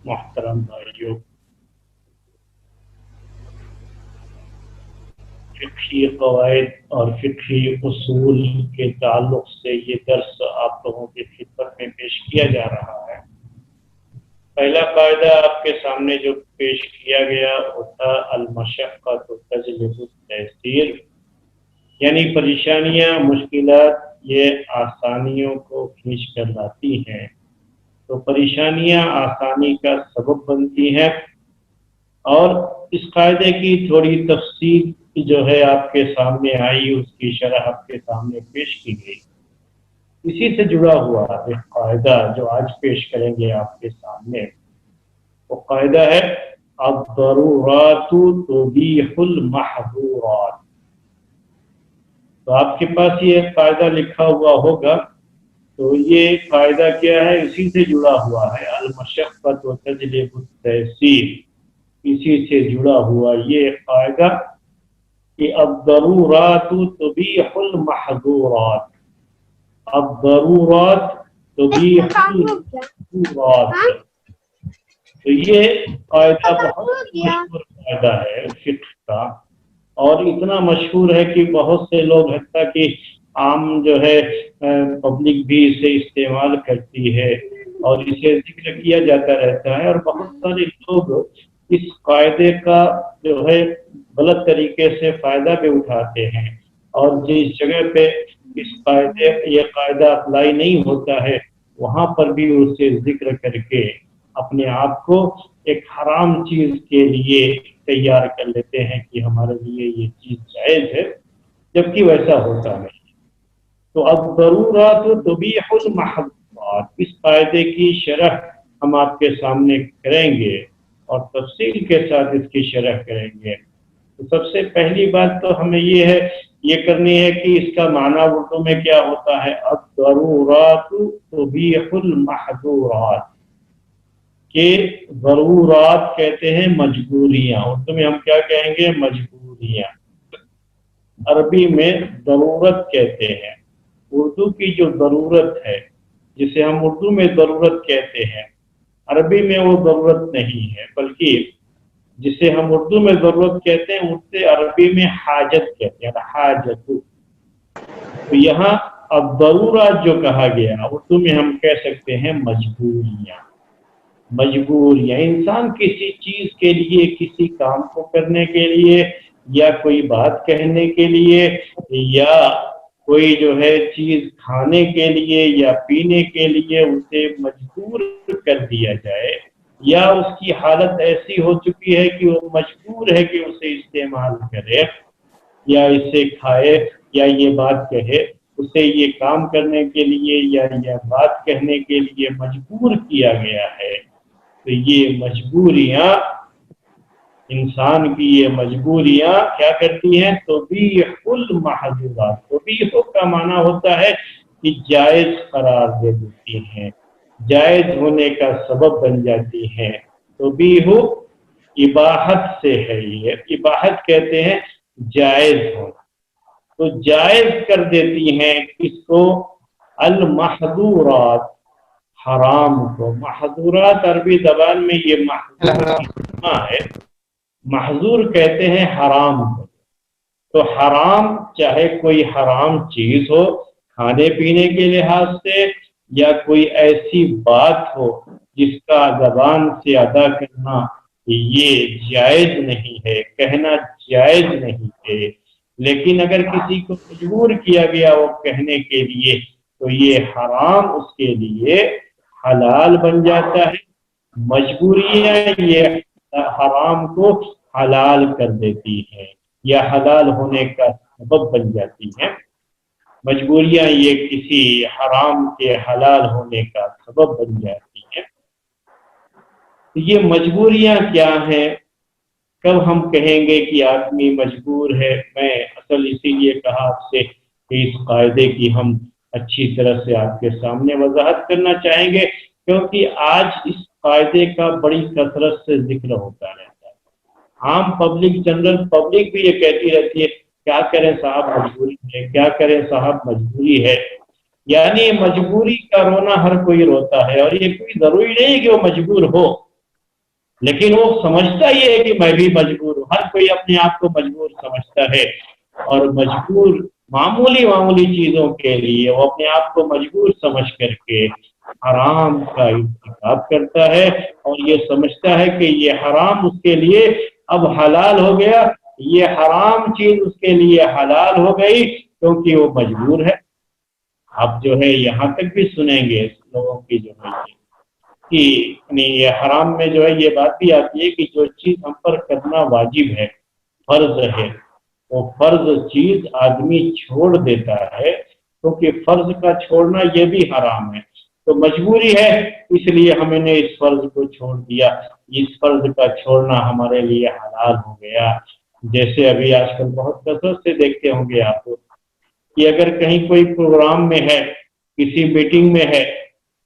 मोहतरम भाइयों, फ़िक़ही क़वाइद और फ़िक़ही उसूल के ताल्लुक से ये दर्स आप लोगों की खिदमत में पेश किया जा रहा है। पहला कायदा आपके सामने जो पेश किया गया वो था अल-मशक्क़तु तजलिबु तयसीर, यानी परेशानियाँ, मुश्किलात ये आसानियों को खींच कर लाती हैं। तो परेशानियाँ आसानी का सबब बनती हैं और इस कायदे की थोड़ी तफसील जो है आपके सामने आई, उसकी शरह आपके सामने पेश की गई। इसी से जुड़ा हुआ एक कायदा जो आज पेश करेंगे आपके सामने, वो कायदा है अद-दरूरातु तुबीहुल महज़ूरात। तो आपके पास ये कायदा लिखा हुआ होगा, तो ये कायदा क्या है, इसी से जुड़ा हुआ है। अल-मशक्क़तु तजलिबु तयसीर, इसी से जुड़ा हुआ ये कायदा कि अद-दरूरातु तुबीहुल महज़ूरात, अद-दरूरात तुबीहुल महज़ूरात। तो ये कायदा बहुत मशहूर कायदा है फिक्र का, और इतना मशहूर है कि बहुत से लोग, हत्ता कि आम जो है पब्लिक भी इसे इस्तेमाल करती है और इसे जिक्र किया जाता रहता है, और बहुत सारे लोग इस कायदे का जो है गलत तरीके से फ़ायदा भी उठाते हैं, और जिस जगह पे ये कायदा अप्लाई नहीं होता है वहाँ पर भी उसे जिक्र करके अपने आप को एक हराम चीज़ के लिए तैयार कर लेते हैं कि हमारे लिए ये चीज़ जायज़ है, जबकि वैसा होता नहीं। तो अब ज़रूरत तुबीहुल महज़ूरात, इस कायदे की शरह हम आपके सामने करेंगे और तफसील के साथ इसकी शरह करेंगे। तो सबसे पहली बात तो हमें ये करनी है कि इसका माना उर्दू में क्या होता है। अद-दरूरातु तुबीहुल महज़ूरात, के ज़रूरात कहते हैं मजबूरियाँ, उर्दू में हम क्या कहेंगे, मजबूरियाँ। अरबी में ज़रूरत कहते हैं। उर्दू की जो ज़रूरत है, जिसे हम उर्दू में ज़रूरत कहते हैं, अरबी में वो ज़रूरत नहीं है, बल्कि जिसे हम उर्दू में ज़रूरत कहते हैं उससे अरबी में हाजत कहते हैं, हाजतु। तो यहाँ अब ज़रूरत जो कहा गया, उर्दू में हम कह सकते हैं मजबूरियाँ। मजबूरियाँ, इंसान किसी चीज़ के लिए, किसी काम को करने के लिए, या कोई बात कहने के लिए, या कोई जो है चीज़ खाने के लिए या पीने के लिए उसे मजबूर कर दिया जाए, या उसकी हालत ऐसी हो चुकी है कि वो मजबूर है कि उसे इस्तेमाल करे या इसे खाए या ये बात कहे, उसे ये काम करने के लिए या यह बात कहने के लिए मजबूर किया गया है। तो ये मजबूरियाँ, इंसान की ये मजबूरियाँ क्या करती हैं, तुबीहुल महज़ूरात। तुबीहु का माना होता है कि जायज़ करार दे देती हैं, जायज़ होने का सबब बन जाती हैं। तुबीहु इबाहत से है, ये इबाहत कहते हैं जायज़ होना। तो जायज़ कर देती हैं किसको, अल महज़ूरात, हराम को। महज़ूरात अरबी ज़बान में ये महज़ूर है, महज़ूर कहते हैं हराम को। तो हराम चाहे कोई हराम चीज़ हो खाने पीने के लिहाज से, या कोई ऐसी बात हो जिसका ज़बान से अदा करना ये जायज़ नहीं है, कहना जायज़ नहीं है, लेकिन अगर किसी को मजबूर किया गया वो कहने के लिए, तो ये हराम उसके लिए हलाल बन जाता है। मजबूरियाँ ये हराम को हलाल कर देती हैं या हलाल होने का सबब बन जाती हैं। मजबूरियाँ ये किसी हराम के हलाल होने का सबब बन जाती हैं। तो ये मजबूरियाँ क्या हैं, कब हम कहेंगे कि आदमी मजबूर है। मैं असल इसीलिए कहा आपसे कि इस कायदे की हम अच्छी तरह से आपके सामने वजाहत करना चाहेंगे, क्योंकि आज इस कायदे का बड़ी कसरत से जिक्र होता रहता है। आम पब्लिक, जनरल पब्लिक भी ये कहती रहती है, क्या करें साहब मजबूरी है, क्या करें साहब मजबूरी है। यानी मजबूरी का रोना हर कोई रोता है, और ये कोई जरूरी नहीं कि वो मजबूर हो। लेकिन वो समझता ये है कि मैं भी मजबूर हूँ। हर कोई अपने आप को मजबूर समझता है और मजबूर मामूली मामूली चीजों के लिए वो अपने आप को मजबूर समझ करके हराम का इर्तिकाब करता है और ये समझता है कि ये हराम उसके लिए अब हलाल हो गया, ये हराम चीज उसके लिए हलाल हो गई क्योंकि वो मजबूर है। आप जो है यहाँ तक भी सुनेंगे लोगों की जो है कि ये हराम में जो है ये बात भी आती है कि जो चीज हम पर करना वाजिब है, फर्ज है, वो फर्ज चीज आदमी छोड़ देता है क्योंकि फर्ज का छोड़ना ये भी हराम है। तो मजबूरी है इसलिए हमने इस फर्ज को छोड़ दिया, इस फर्ज का छोड़ना हमारे लिए हलाल हो गया। जैसे अभी आजकल बहुत कसरत से देखते होंगे आप कि अगर कहीं कोई प्रोग्राम में है, किसी मीटिंग में है,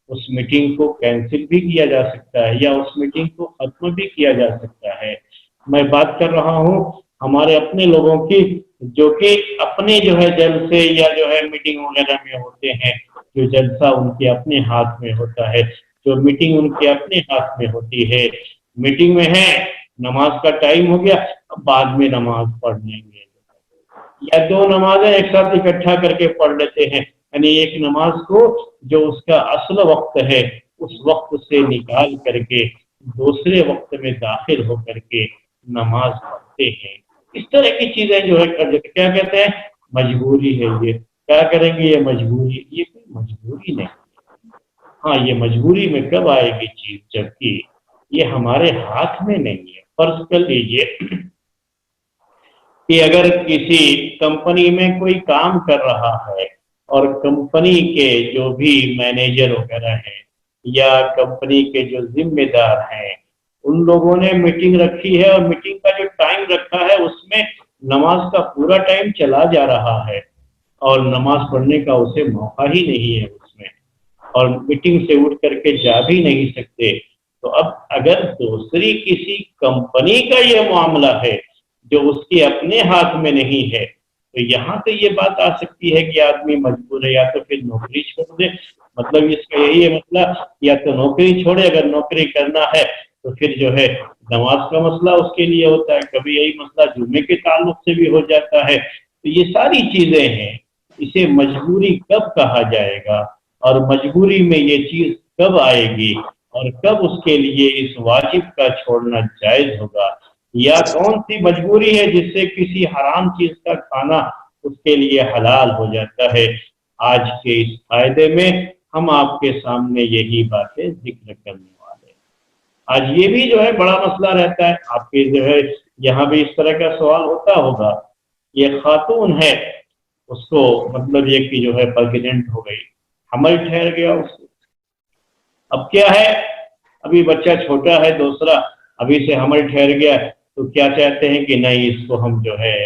उस मीटिंग को कैंसिल भी किया जा सकता है या उस मीटिंग को खत्म भी किया जा सकता है। मैं बात कर रहा हूँ हमारे अपने लोगों की जो कि अपने जो है जलसे या जो है मीटिंग वगैरह में होते हैं, जो जलसा उनके अपने हाथ में होता है, जो मीटिंग उनके अपने हाथ में होती है। मीटिंग में है, नमाज का टाइम हो गया, अब बाद में नमाज पढ़ लेंगे या दो नमाजें एक साथ इकट्ठा करके पढ़ लेते हैं, यानी एक नमाज को जो उसका असल वक्त है उस वक्त से निकाल करके दूसरे वक्त में दाखिल होकर के नमाज पढ़ते हैं। इस तरह की चीजें जो है कर देते, क्या कहते हैं मजबूरी है, ये क्या करेंगे, ये मजबूरी, ये कोई मजबूरी नहीं। हाँ, ये मजबूरी में कब आएगी चीज, जबकि ये हमारे हाथ में नहीं है। फर्ज कर लीजिए कि अगर किसी कंपनी में कोई काम कर रहा है और कंपनी के जो भी मैनेजर वगैरह हैं या कंपनी के जो जिम्मेदार हैं उन लोगों ने मीटिंग रखी है और मीटिंग का जो टाइम रखा है उसमें नमाज का पूरा टाइम चला जा रहा है और नमाज पढ़ने का उसे मौका ही नहीं है उसमें, और मीटिंग से उठ करके जा भी नहीं सकते। तो अब अगर दूसरी किसी कंपनी का ये मामला है जो उसके अपने हाथ में नहीं है, तो यहाँ से ये बात आ सकती है कि आदमी मजबूर है, या तो फिर नौकरी छोड़ दे। मतलब इसका यही है मतलब, या तो नौकरी छोड़े, अगर नौकरी करना है तो फिर जो है नमाज का मसला उसके लिए होता है, कभी यही मसला जुम्मे के ताल्लुक से भी हो जाता है। तो ये सारी चीजें हैं, इसे मजबूरी कब कहा जाएगा और मजबूरी में ये चीज कब आएगी और कब उसके लिए इस वाजिब का छोड़ना जायज होगा, या कौन सी मजबूरी है जिससे किसी हराम चीज का खाना उसके लिए हलाल हो जाता है। आज के इस फायदे में हम आपके सामने यही बातें जिक्र करने वाले हैं। आज ये भी जो है बड़ा मसला रहता है, आपके जो है यहाँ भी इस तरह का सवाल होता होगा। ये खातून है, उसको मतलब ये कि जो है प्रेग्नेंट हो गई, हमल ठहर गया उसको, अब क्या है, अभी बच्चा छोटा है, दूसरा अभी से हमल ठहर गया, तो क्या चाहते हैं कि नहीं इसको हम जो है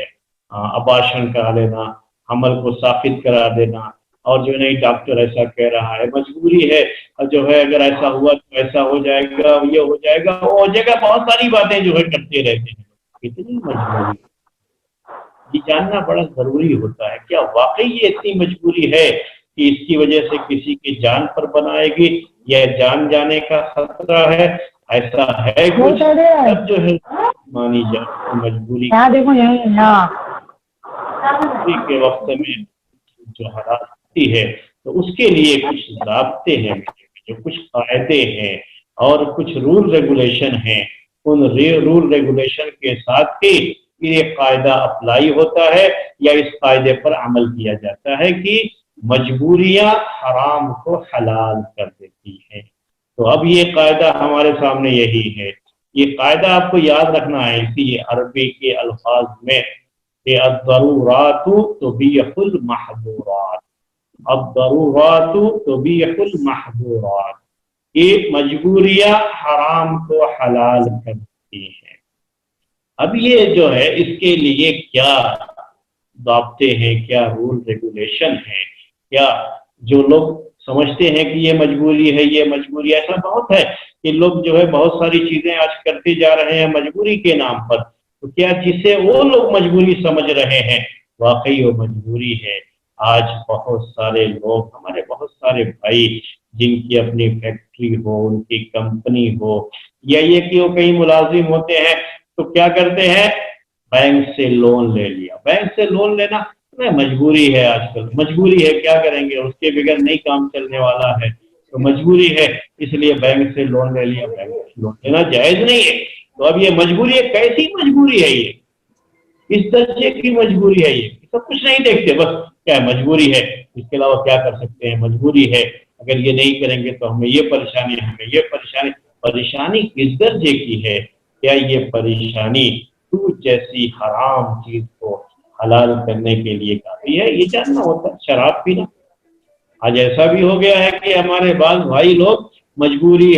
अबार्शन करा लेना, हमल को साबित करा देना, और जो नहीं डॉक्टर ऐसा कह रहा है, मजबूरी है, और जो है अगर ऐसा हुआ तो ऐसा हो जाएगा, ये हो जाएगा, वो हो जाएगा, बहुत सारी बातें जो है करते रहते हैं। कितनी मजबूरी, ये जानना बड़ा जरूरी होता है, क्या वाकई ये इतनी मजबूरी है कि इसकी वजह से किसी की जान पर बनाएगी या जान जाने का खतरा है, ऐसा है कुछ, तब जो है मानी जाए मजबूरी के वक्त में जो हालात होती है, तो उसके लिए कुछ ज़ाब्ते हैं, जो कुछ कायदे हैं और कुछ रूल रेगुलेशन हैं। उन रूल रेगुलेशन के साथ ही ये कायदा अप्लाई होता है या इस कायदे पर अमल किया जाता है कि मजबूरियां हराम को हलाल कर देती हैं। तो अब ये कायदा हमारे सामने यही है। ये कायदा आपको याद रखना है, इसी अरबी के अल्फाज में कि अद-दरूरातु तुबीहुल महज़ूरात, अद-दरूरातु तुबीहुल महज़ूरात, ये मजबूरियां हराम को हलाल करती हैं। अब ये जो है इसके लिए क्या दाब्ते हैं, क्या रूल रेगुलेशन है, क्या जो लोग समझते हैं कि ये मजबूरी है, ये मजबूरी, ऐसा बहुत है कि लोग जो है बहुत सारी चीजें आज करते जा रहे हैं मजबूरी के नाम पर, तो क्या जिसे वो लोग मजबूरी समझ रहे हैं वाकई वो मजबूरी है। आज बहुत सारे लोग, हमारे बहुत सारे भाई जिनकी अपनी फैक्ट्री हो, उनकी कंपनी हो या ये कि वो कहीं मुलाजिम होते हैं तो क्या करते हैं, बैंक से लोन ले लिया। बैंक से लोन लेना मजबूरी है, आजकल मजबूरी है, क्या करेंगे, उसके बगैर नहीं काम चलने वाला है, तो मजबूरी है, इसलिए बैंक से लोन ले लिया। बैंक से लोन लेना जायज नहीं है। तो अब ये मजबूरी है, कैसी मजबूरी है ये, इस दर्जे की मजबूरी है ये, सब कुछ नहीं देखते, बस क्या मजबूरी है, इसके अलावा क्या कर सकते हैं, मजबूरी है, अगर ये नहीं करेंगे तो हमें ये परेशानी, हमें ये परेशानी। परेशानी किस दर्जे की है, क्या ये परेशानी सूद जैसी हराम चीज को हलाल करने के लिए काफी है, ये जानना होता है। शराब पीना, आज ऐसा भी हो गया है कि हमारे बाल भाई लोग मजबूरी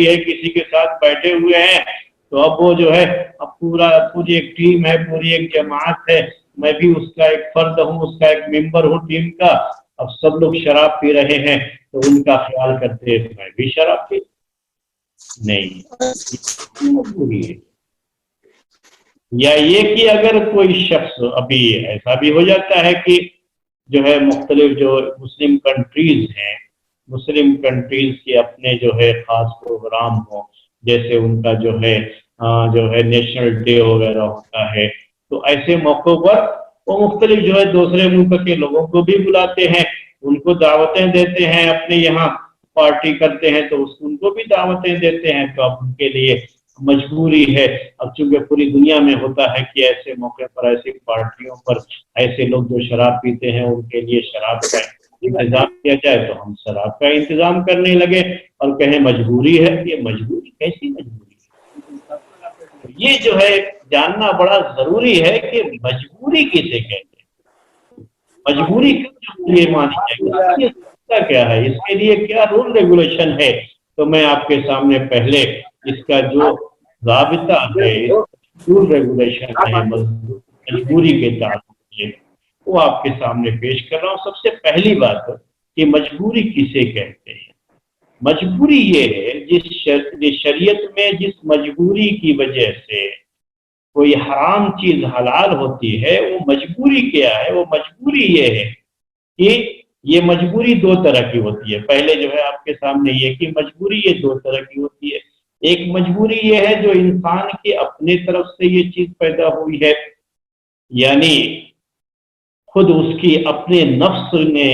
है किसी के साथ बैठे हुए हैं, तो अब वो जो है, अब पूरी एक टीम है, पूरी एक जमात है, मैं भी उसका एक फर्द हूँ, उसका एक मेंबर हूँ टीम का। अब सब लोग शराब पी रहे हैं तो उनका ख्याल करते हैं मैं भी शराब पी नहीं, मजबूरी है। या ये कि अगर कोई शख्स, अभी ऐसा भी हो जाता है कि जो है मुख्तलिफ जो मुस्लिम कंट्रीज हैं, मुस्लिम कंट्रीज के अपने जो है खास प्रोग्राम हो, जैसे उनका जो है नेशनल डे वगैरह होता है, तो ऐसे मौक़ों पर वो मुख्तलिफ जो है दूसरे मुल्क के लोगों को भी बुलाते हैं, उनको दावतें देते हैं, अपने यहाँ पार्टी करते हैं तो उनको भी दावतें देते हैं। तो अब उनके लिए मजबूरी है, अब चूंकि पूरी दुनिया में होता है कि ऐसे मौके पर, ऐसी पार्टियों पर ऐसे लोग जो शराब पीते हैं उनके लिए शराब का इंतजाम किया जाए, तो हम शराब का इंतजाम करने लगे और कहें मजबूरी है। ये मजबूरी, कैसी मजबूरी है? तो ये जो है जानना बड़ा जरूरी है कि मजबूरी किसे कहते हैं, मजबूरी क्यों ये मानी जाएगी, क्या है, इसके लिए क्या रूल रेगुलेशन है। तो मैं आपके सामने पहले इसका जो ज़ाबिता है, रूल रेगुलेशन है मजबूरी के ताल्लुक, वो आपके सामने पेश कर रहा हूँ। सबसे पहली बात कि मजबूरी किसे कहते हैं। मजबूरी ये है जिस शरीयत में जिस मजबूरी की वजह से कोई हराम चीज हलाल होती है, वो मजबूरी क्या है, वो मजबूरी ये है कि ये मजबूरी दो तरह की होती है। पहले जो है आपके सामने ये कि मजबूरी ये दो तरह की होती है। एक मजबूरी ये है जो इंसान के अपने तरफ से ये चीज पैदा हुई है, यानी खुद उसकी अपने नफ्स ने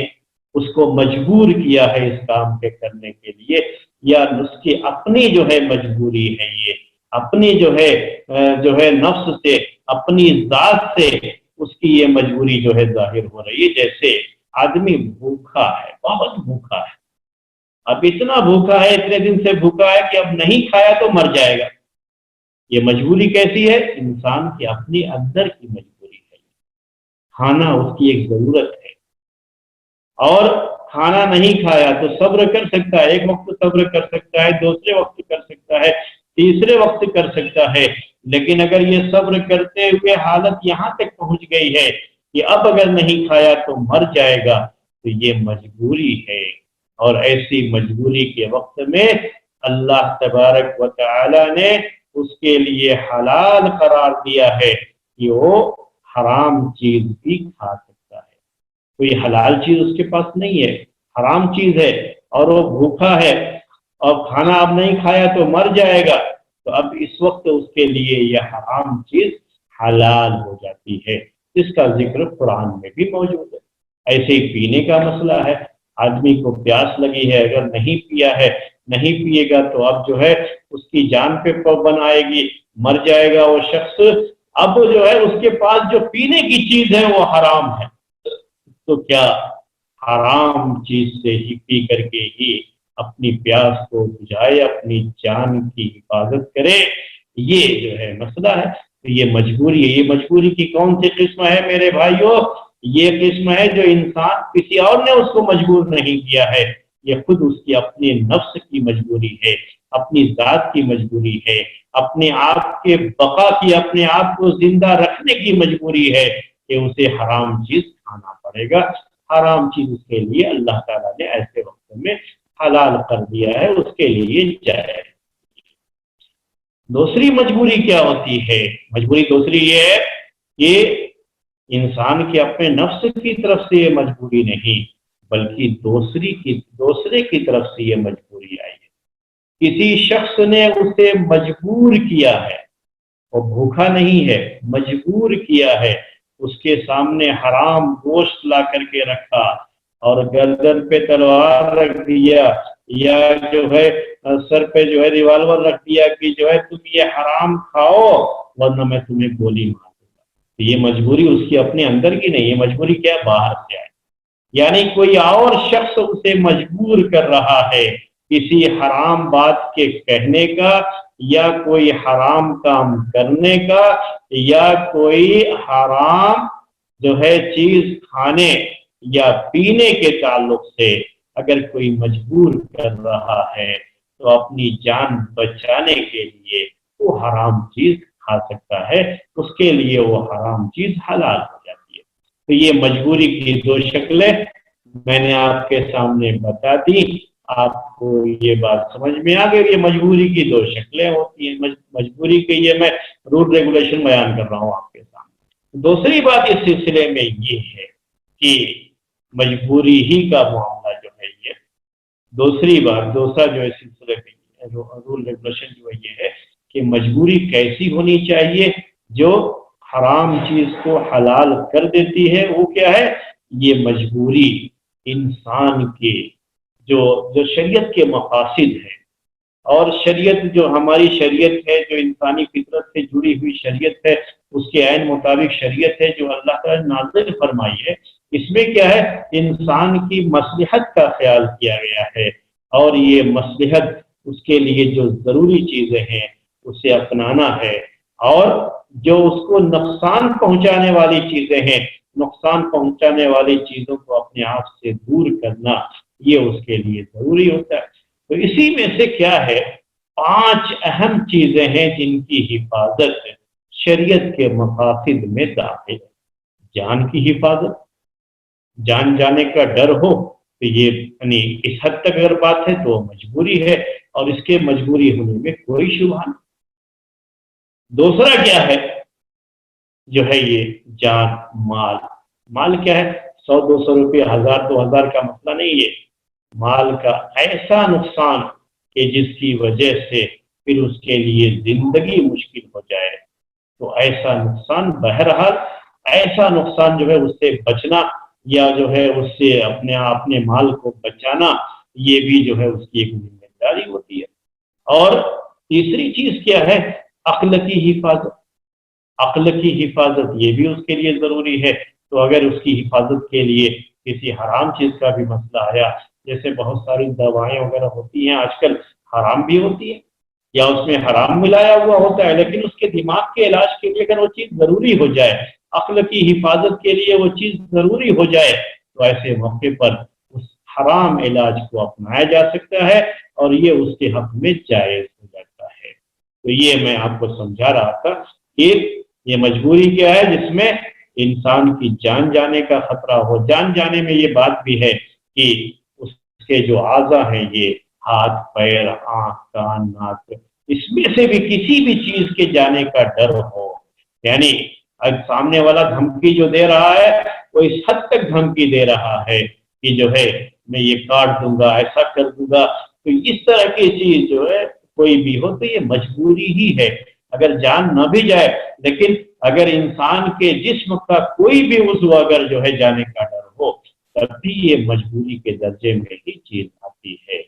उसको मजबूर किया है इस काम के करने के लिए, या उसकी अपनी जो है मजबूरी है, ये अपनी जो है नफ्स से, अपनी जात से उसकी ये मजबूरी जो है जाहिर हो रही है। जैसे आदमी भूखा है, बहुत भूखा है, अब इतना भूखा है, इतने दिन से भूखा है कि अब नहीं खाया तो मर जाएगा। ये मजबूरी कैसी है, इंसान की अपनी अंदर की मजबूरी है। खाना उसकी एक जरूरत है, और खाना नहीं खाया तो सब्र कर सकता है, एक वक्त सब्र कर सकता है, दूसरे वक्त कर सकता है, तीसरे वक्त कर सकता है। लेकिन अगर ये सब्र करते हुए हालत यहाँ तक पहुंच गई है कि अब अगर नहीं खाया तो मर जाएगा, तो ये मजबूरी है। और ऐसी मजबूरी के वक्त में अल्लाह तबारक व तआला ने उसके लिए हलाल करार दिया है कि वो हराम चीज भी खा सकता है। कोई हलाल चीज उसके पास नहीं है, हराम चीज है, और वो भूखा है और खाना अब नहीं खाया तो मर जाएगा, तो अब इस वक्त उसके लिए यह हराम चीज हलाल हो जाती है। इसका जिक्र कुरान में भी मौजूद है। ऐसे ही पीने का मसला है, आदमी को प्यास लगी है, अगर नहीं पिया है, नहीं पिएगा तो अब जो है उसकी जान पे पाबंद आएगी, मर जाएगा वो शख्स। अब जो है उसके पास जो पीने की चीज है वो हराम है, तो क्या हराम चीज से ही पी करके ही अपनी प्यास को बुझाए, अपनी जान की हिफाजत करे, ये जो है मसला है। तो ये मजबूरी है। ये मजबूरी की कौन सी किस्म है मेरे भाइयों? ये किस्म है जो इंसान, किसी और ने उसको मजबूर नहीं किया है, ये खुद उसकी अपने नफ्स की मजबूरी है, अपनी जात की मजबूरी है, अपने आप के बका की, अपने आप को जिंदा रखने की मजबूरी है कि उसे हराम चीज खाना पड़ेगा। हराम चीज उसके लिए अल्लाह ताला ने ऐसे वक्त में हलाल कर दिया है, उसके लिए जाए। दूसरी मजबूरी क्या होती है? मजबूरी दूसरी ये है कि इंसान के अपने नफ्स की तरफ से ये मजबूरी नहीं, बल्कि दूसरे की तरफ से ये मजबूरी आई है। किसी शख्स ने उसे मजबूर किया है, वो भूखा नहीं है, मजबूर किया है, उसके सामने हराम गोश्त ला करके रखा और गर्दन पे तलवार रख दिया, या जो है सर पे जो है रिवाल्वर रख दिया कि जो है तुम ये हराम खाओ वरना मैं तुम्हें गोली मार दूंगा। तो ये मजबूरी उसकी अपने अंदर की नहीं है, मजबूरी क्या है, बाहर से आई। यानी कोई और शख्स उसे मजबूर कर रहा है किसी हराम बात के कहने का, या कोई हराम काम करने का, या कोई हराम जो है चीज खाने या पीने के ताल्लुक से अगर कोई मजबूर कर रहा है तो अपनी जान बचाने के लिए वो हराम चीज खा सकता है, उसके लिए वो हराम चीज हलाल हो जाती है। तो ये मजबूरी की दो शक्लें मैंने आपके सामने बता दी, आपको ये बात समझ में आ गई। ये मजबूरी की दो शक्लें होती हैं, मजबूरी के ये मैं रूल रेगुलेशन बयान कर रहा हूँ आपके सामने। दूसरी बात इस सिलसिले में ये है कि मजबूरी ही का मामला जो है ये, दूसरा जो है सिलसिले में रूल रेगुलेशन जो है ये है कि मजबूरी कैसी होनी चाहिए जो हराम चीज को हलाल कर देती है। वो क्या है, ये मजबूरी इंसान के जो शरीयत के मकासिद है, और शरीयत जो हमारी शरीयत है, जो इंसानी फितरत से जुड़ी हुई शरीयत है, उसके ऐन मुताबिक शरीयत है जो अल्लाह ताला ने नाज़िल फरमाई है, इसमें क्या है, इंसान की मसलहत का ख्याल किया गया है, और ये मसलहत उसके लिए जो ज़रूरी चीज़ें हैं उसे अपनाना है, और जो उसको नुकसान पहुंचाने वाली चीज़ें हैं, नुकसान पहुंचाने वाली चीज़ों को अपने आप से दूर करना, ये उसके लिए ज़रूरी होता है। तो इसी में से क्या है, 5 अहम चीज़ें हैं जिनकी हिफाजत शरीयत के मकासिद में दाखिल है। जान की हिफाजत, जान जाने का डर हो तो ये यानी इस हद तक अगर बात है तो मजबूरी है, और इसके मजबूरी होने में कोई शुबहा नहीं। दूसरा क्या है, जो है ये जान, माल क्या है, 100-200 रुपये, 1000-2000 का मसला नहीं है। माल का ऐसा नुकसान कि जिसकी वजह से फिर उसके लिए जिंदगी मुश्किल हो जाए, तो ऐसा नुकसान, बहरहाल ऐसा नुकसान जो है उससे बचना, या जो है उससे अपने माल को बचाना, ये भी जो है उसकी एक जिम्मेदारी होती है। और तीसरी चीज क्या है, अक्ल की हिफाजत। अक्ल की हिफाजत ये भी उसके लिए जरूरी है। तो अगर उसकी हिफाजत के लिए किसी हराम चीज का भी मसला आया, जैसे बहुत सारी दवाएं वगैरह होती हैं आजकल, हराम भी होती है या उसमें हराम मिलाया हुआ होता है, लेकिन उसके दिमाग के इलाज के लिए अगर वो चीज जरूरी हो जाए, अक्ल की हिफाजत के लिए वो चीज जरूरी हो जाए, तो ऐसे मौके पर उस हराम इलाज को अपनाया जा सकता है और ये उसके हक में जायज हो जाता है। तो ये मैं आपको समझा रहा था कि ये मजबूरी क्या है जिसमें इंसान की जान जाने का खतरा हो। जान जाने में ये बात भी है कि उसके जो आज़ा हैं, ये हाथ, पैर, आंख, कान, नाक, इसमें से भी किसी भी चीज के जाने का डर हो। यानी अब सामने वाला धमकी जो दे रहा है वो इस हद तक धमकी दे रहा है कि जो है मैं ये काट दूंगा, ऐसा कर दूंगा। तो इस तरह की चीज जो है कोई भी हो तो ये मजबूरी ही है। अगर जान न भी जाए, लेकिन अगर इंसान के जिस्म का कोई भी उज़्व अगर जो है जाने का डर हो, तभी ये मजबूरी के दर्जे में ही चीज आती है।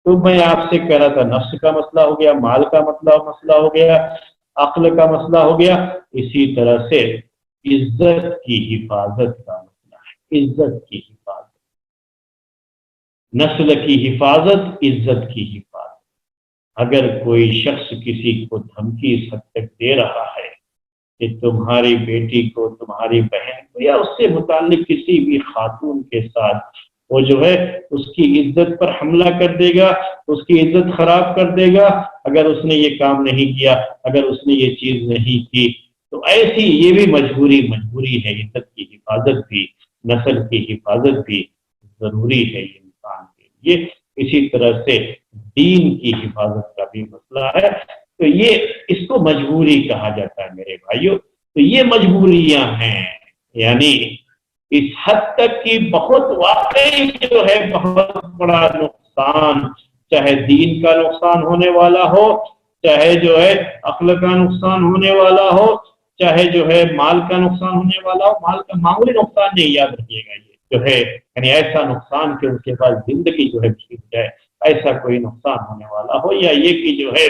तो मैं आपसे कह रहा था, नफ्स का मसला हो गया, माल का मसला हो गया, अक्ल का मसला हो गया, इसी तरह से इज्जत की हिफाजत का मसला है। इज्जत की हिफाजत, नस्ल की हिफाजत, इज्जत की हिफाजत। अगर कोई शख्स किसी को धमकी इस हद तक दे रहा है कि तुम्हारी बेटी को, तुम्हारी बहन को, या उससे मुताल्लिक किसी भी खातून के साथ वो जो है उसकी इज्जत पर हमला कर देगा, उसकी इज्जत खराब कर देगा, अगर उसने ये काम नहीं किया, अगर उसने ये चीज नहीं की, तो ऐसी ये भी मजबूरी है। इज्जत की हिफाजत भी, नस्ल की हिफाजत भी जरूरी है इंसान के लिए। इसी तरह से दीन की हिफाजत का भी मसला है। तो ये इसको मजबूरी कहा जाता है मेरे भाइयों। तो ये मजबूरियां हैं, यानी इस हद तक कि बहुत वाकई जो है बहुत बड़ा नुकसान चाहे दीन का नुकसान होने वाला हो, चाहे जो है अक्ल का नुकसान होने वाला हो, चाहे जो है माल का नुकसान होने वाला हो। माल का मामूली नुकसान नहीं, याद रखिएगा, ये जो है यानी ऐसा नुकसान कि उसके बाद जिंदगी जो है छूट जाए, ऐसा कोई नुकसान होने वाला हो, या ये कि जो है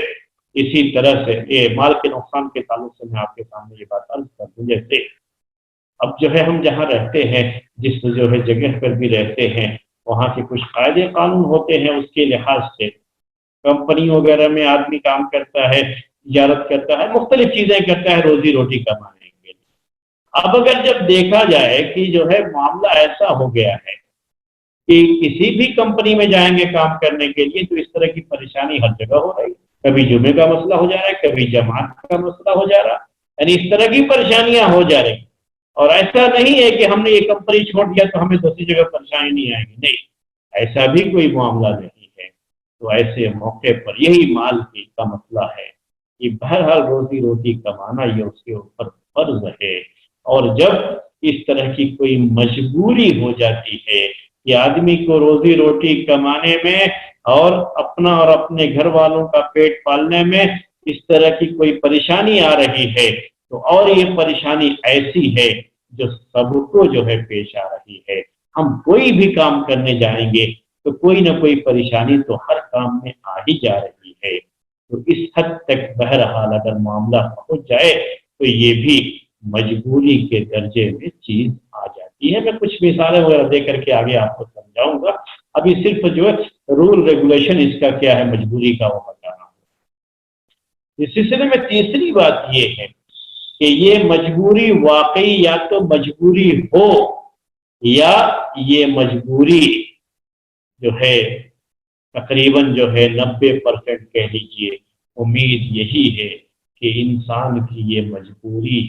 इसी तरह से ये माल के नुकसान के ताल्लुक से मैं आपके सामने ये बात अर्ज कर दूं। जैसे अब जो है हम जहाँ रहते हैं, जिस जो है जगह पर भी रहते हैं, वहाँ के कुछ कायदे कानून होते हैं, उसके लिहाज से कंपनी वगैरह में आदमी काम करता है, तिजारत करता है, मुख्तलिफ चीजें करता है रोजी रोटी कमाने के लिए। अब अगर जब देखा जाए कि जो है मामला ऐसा हो गया है कि किसी भी कंपनी में जाएंगे काम करने के लिए तो इस तरह की परेशानी हर जगह हो रही है। कभी जुमे का मसला हो जा रहा है, कभी जमात का मसला हो जा रहा है, यानी इस तरह की परेशानियां हो जा रही। और ऐसा नहीं है कि हमने ये कंपनी छोड़ दिया तो हमें दूसरी जगह परेशानी नहीं आएगी, नहीं, ऐसा भी कोई मामला नहीं है। तो ऐसे मौके पर यही माल की का मसला है कि बहरहाल रोजी रोटी कमाना ये उसके ऊपर फर्ज है। और जब इस तरह की कोई मजबूरी हो जाती है कि आदमी को रोजी रोटी कमाने में और अपना और अपने घर वालों का पेट पालने में इस तरह की कोई परेशानी आ रही है, तो और ये परेशानी ऐसी है जो सबको जो है पेश आ रही है। हम कोई भी काम करने जाएंगे तो कोई ना कोई परेशानी तो हर काम में आ ही जा रही है। तो इस हद तक बहरहाल अगर मामला पहुंच जाए तो ये भी मजबूरी के दर्जे में चीज आ जाती है। मैं कुछ मिसालें वगैरह दे करके आगे आपको समझाऊंगा। अभी सिर्फ जो है रूल रेगुलेशन इसका क्या है मजबूरी का वो बता रहा हूँ। इस सिलसिले में तीसरी बात ये है कि ये मजबूरी वाकई या तो मजबूरी हो या ये मजबूरी जो है तकरीबन जो है 90% कह लीजिए, उम्मीद यही है कि इंसान की ये मजबूरी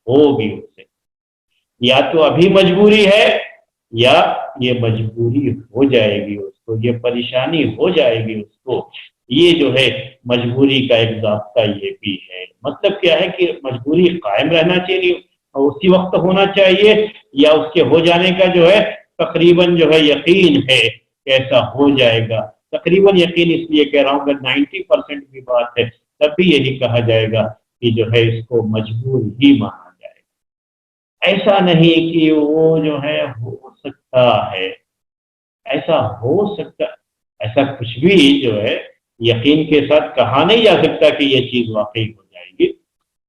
होगी उससे, या तो अभी मजबूरी है या ये मजबूरी हो जाएगी उसको, ये परेशानी हो जाएगी उसको। ये जो है मजबूरी का एक ज़ाब्ता ये भी है। मतलब क्या है कि मजबूरी कायम रहना चाहिए और उसी वक्त होना चाहिए, या उसके हो जाने का जो है तकरीबन जो है यकीन है कि ऐसा हो जाएगा। तकरीबन यकीन इसलिए कह रहा हूँ, अगर 90% की बात है तब भी यही कहा जाएगा कि जो है इसको मजबूर ही माना जाएगा। ऐसा नहीं कि वो जो है हो सकता है, ऐसा हो सकता, ऐसा कुछ भी जो है यकीन के साथ कहा नहीं जा सकता कि ये चीज वाकई हो जाएगी।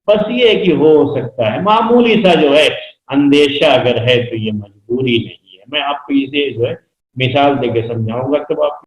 बस ये है कि हो सकता है, मामूली सा जो है अंदेशा अगर है तो ये मजबूरी नहीं है। मैं आपको इसे जो है मिसाल देके समझाऊंगा तब आप